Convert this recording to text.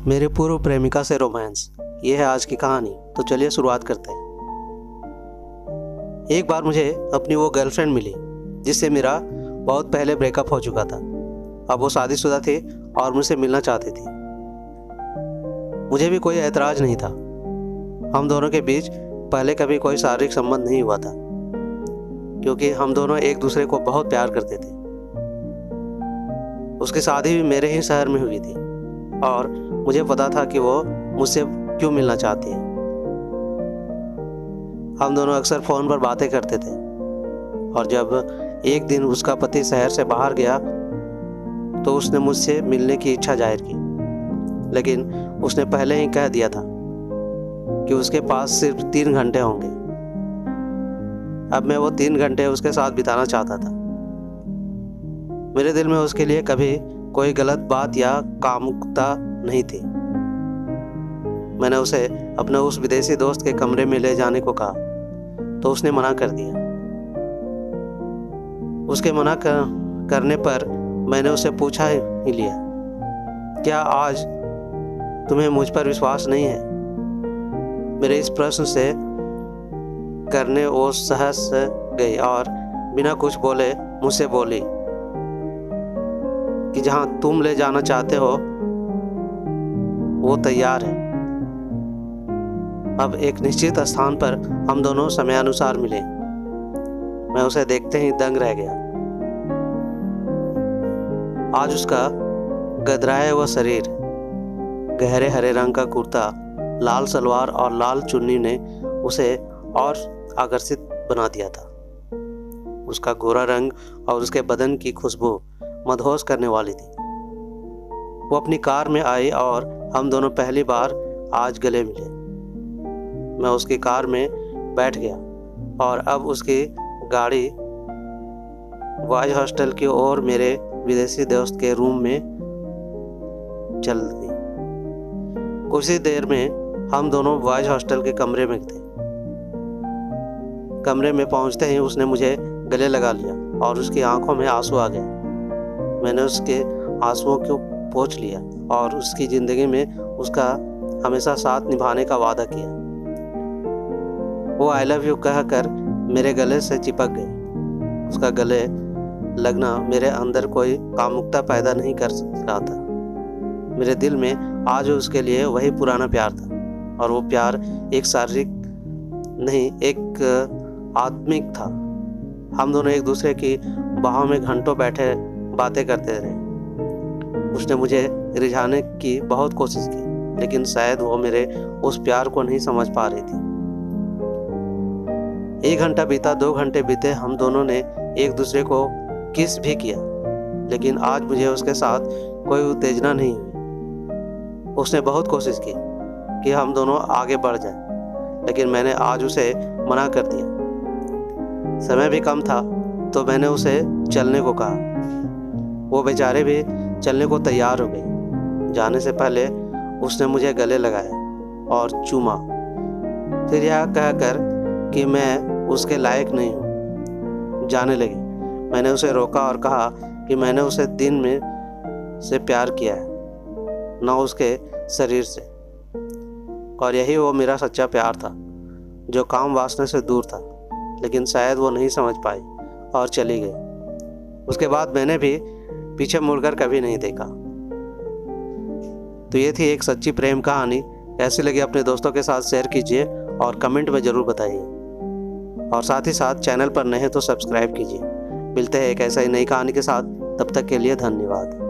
मेरे पूर्व प्रेमिका से रोमांस, ये है आज की कहानी। तो चलिए शुरुआत करते हैं। एक बार मुझे अपनी वो गर्लफ्रेंड मिली जिससे मेरा बहुत पहले ब्रेकअप हो चुका था। अब वो शादीशुदा थी और मुझसे मिलना चाहती थी। मुझे भी कोई ऐतराज़ नहीं था। हम दोनों के बीच पहले कभी कोई शारीरिक संबंध नहीं हुआ था, क्योंकि हम दोनों एक दूसरे को बहुत प्यार करते थे। उसकी शादी भी मेरे ही शहर में हुई थी और मुझे पता था कि वो मुझसे क्यों मिलना चाहती है। हम दोनों अक्सर फ़ोन पर बातें करते थे और जब एक दिन उसका पति शहर से बाहर गया तो उसने मुझसे मिलने की इच्छा जाहिर की, लेकिन उसने पहले ही कह दिया था कि उसके पास सिर्फ 3 घंटे होंगे। अब मैं वो 3 घंटे उसके साथ बिताना चाहता था। मेरे दिल में उसके लिए कभी कोई गलत बात या कामुकता नहीं थी। मैंने उसे अपने उस विदेशी दोस्त के कमरे में ले जाने को कहा तो उसने मना कर दिया। उसके मना करने पर मैंने उससे पूछा ही लिया, क्या आज तुम्हें मुझ पर विश्वास नहीं है? मेरे इस प्रश्न से करने वो सहस गई और बिना कुछ बोले मुझसे बोली कि जहां तुम ले जाना चाहते हो वो तैयार है। अब एक निश्चित स्थान पर हम दोनों समयानुसार मिले। मैं उसे देखते ही दंग रह गया। आज उसका गदराया हुआ शरीर, गहरे हरे रंग का कुर्ता, लाल सलवार और लाल चुन्नी ने उसे और आकर्षित बना दिया था। उसका गोरा रंग और उसके बदन की खुशबू मदहोश करने वाली थी। वो अपनी कार में आई और हम दोनों पहली बार आज गले मिले। मैं उसकी कार में बैठ गया और अब उसकी गाड़ी बॉयज हॉस्टल की ओर मेरे विदेशी दोस्त के रूम में चल दी। कुछ ही देर में हम दोनों बॉयज हॉस्टल के कमरे में थे। कमरे में पहुंचते ही उसने मुझे गले लगा लिया और उसकी आंखों में आंसू आ गए। मैंने उसके आंसुओं को पोंछ लिया और उसकी ज़िंदगी में उसका हमेशा साथ निभाने का वादा किया। वो आई लव यू कहकर मेरे गले से चिपक गई। उसका गले लगना मेरे अंदर कोई कामुकता पैदा नहीं कर रहा था। मेरे दिल में आज उसके लिए वही पुराना प्यार था और वो प्यार एक शारीरिक नहीं, एक आत्मिक था। हम दोनों एक दूसरे की बाहों में घंटों बैठे बातें करते रहे। उसने मुझे रिझाने की बहुत कोशिश की, लेकिन शायद वो मेरे उस प्यार को नहीं समझ पा रही थी। 1 घंटा बीता, 2 घंटे बीते, हम दोनों ने एक दूसरे को किस भी किया, लेकिन आज मुझे उसके साथ कोई उत्तेजना नहीं हुई। उसने बहुत कोशिश की कि हम दोनों आगे बढ़ जाएं, लेकिन मैंने आज उसे मना कर दिया। समय भी कम था तो मैंने उसे चलने को कहा। वो बेचारे भी चलने को तैयार हो गई। जाने से पहले उसने मुझे गले लगाया और चूमा, फिर यह कहकर कि मैं उसके लायक नहीं हूँ, जाने लगी। मैंने उसे रोका और कहा कि मैंने उसे दिन में से प्यार किया है, न उसके शरीर से, और यही वो मेरा सच्चा प्यार था जो काम वासना से दूर था। लेकिन शायद वो नहीं समझ पाई और चली गई। उसके बाद मैंने भी पीछे मुड़कर कभी नहीं देखा। तो ये थी एक सच्ची प्रेम कहानी। कैसी लगी अपने दोस्तों के साथ शेयर कीजिए और कमेंट में ज़रूर बताइए, और साथ ही साथ चैनल पर नए हैं तो सब्सक्राइब कीजिए। मिलते हैं एक ऐसा ही नई कहानी के साथ। तब तक के लिए धन्यवाद।